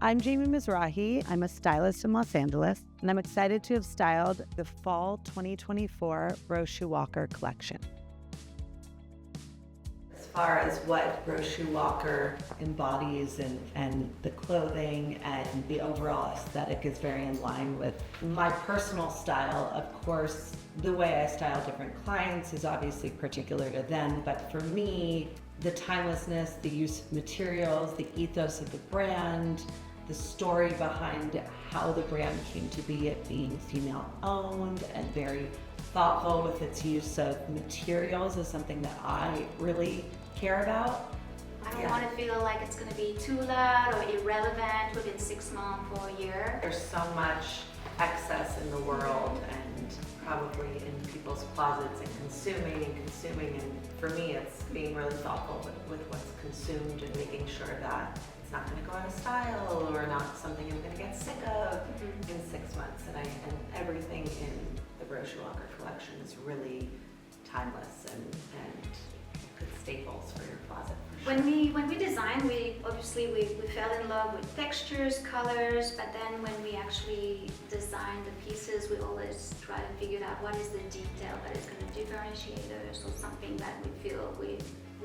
I'm Jamie Mizrahi. I'm a stylist in Los Angeles, and I'm excited to have styled the Fall 2024 Brochuwalker collection. As far as what Brochuwalker embodies and the clothing and the overall aesthetic is very in line with my personal style. Of course, the way I style different clients is obviously particular to them, but for me, the timelessness, the use of materials, the ethos of the brand, the story behind how the brand came to be, it being female-owned and very thoughtful with its use of materials is something that I really care about. I don't want to feel like it's going to be too loud or irrelevant within 6 months or a year. There's so much excess in the world and probably in people's closets and consuming, and for me it's being really thoughtful with what's consumed and making sure that it's not going to go out of style or not something I'm going to get sick of in 6 months. And everything in the Brochuwalker collection is really timeless and good staples for your closet. For sure. When we designed, we fell in love with textures, colors, but then when we actually designed the pieces, we always try to figure out what is the detail that is going to differentiate us, or something that we feel we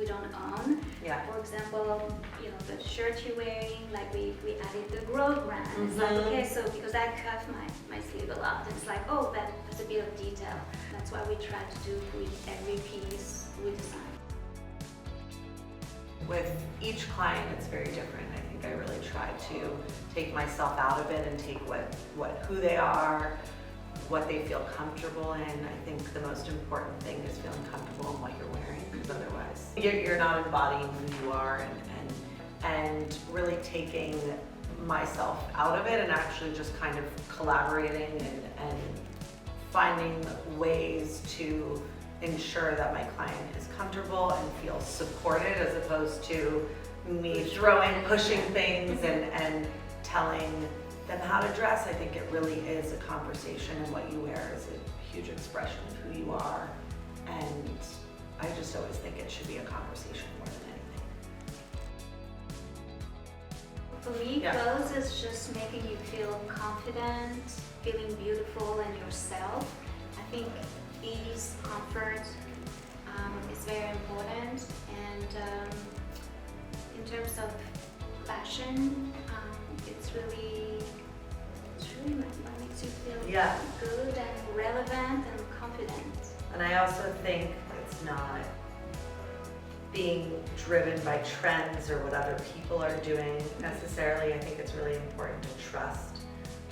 don't own. Yeah. For example, the shirt you're wearing, like we added the Grove brand. It's like, okay, so because I cuff my sleeve a lot, it's like, oh, that's a bit of detail. That's what we try to do with every piece we design. With each client, it's very different. I think I really try to take myself out of it and take who they are, what they feel comfortable in. I think the most important thing is feeling comfortable in what you're wearing, because otherwise you're not embodying who you are, and really taking myself out of it and actually just kind of collaborating and finding ways to ensure that my client is comfortable and feels supported, as opposed to me pushing things and telling them how to dress. I think it really is a conversation, and what you wear is a huge expression of who you are. And I just always think it should be a conversation more than anything. For me, clothes is just making you feel confident, feeling beautiful in yourself. I think ease, comfort is very important, and in terms of fashion, it's really what makes you feel good and relevant and confident. And I also think it's not being driven by trends or what other people are doing necessarily. I think it's really important to trust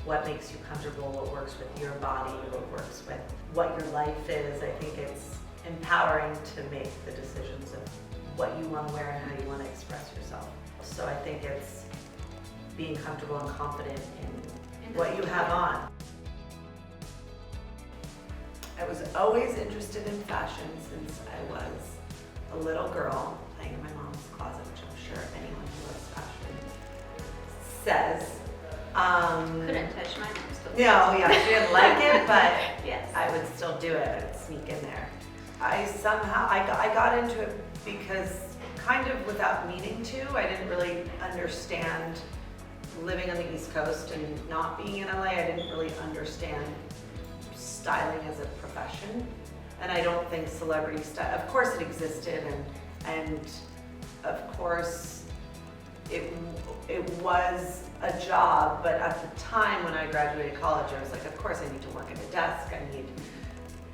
what makes you comfortable, what works with your body, what works with what your life is. I think it's empowering to make the decisions of what you want to wear and how you want to express yourself. So I think it's being comfortable and confident in what you have on. I was always interested in fashion since I was a little girl, playing in my mom's closet, which I'm sure anyone who loves fashion says. Couldn't touch mine. She didn't like it, but yes. I would still do it. I'd sneak in there. I got into it because, kind of without meaning to, I didn't really understand living on the East Coast and not being in LA. I didn't really understand styling as a profession, and I don't think celebrity style. Of course, it existed, and of course, it was a job. But at the time when I graduated college, I was like, of course, I need to work at a desk. I need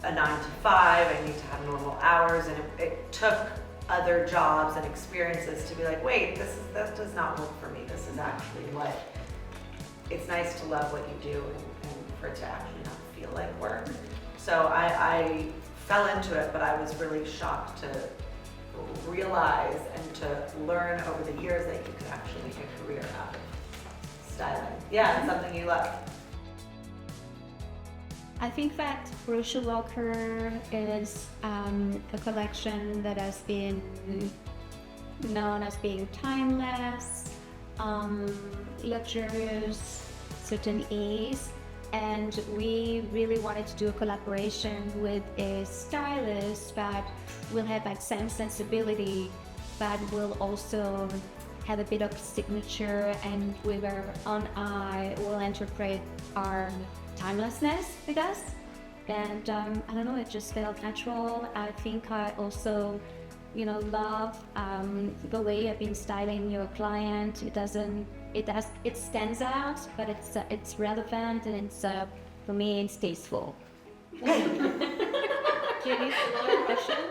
a 9 to 5. I need to have normal hours, and it took other jobs and experiences to be like, wait, this does not work for me. This is actually what. It's nice to love what you do and for it to actually not feel like work. So I fell into it, but I was really shocked to realize and to learn over the years that you could actually make a career out of styling. Yeah, it's something you love. I think that Brochuwalker is a collection that has been known as being timeless, luxurious, certain ease, and we really wanted to do a collaboration with a stylist that will have that same sensibility, but will also had a bit of signature, and with our own eye will interpret our timelessness with us. And I don't know, it just felt natural. I think I also, love the way I've been styling your client. It stands out, but it's relevant, and it's for me it's tasteful. Can you slow motion?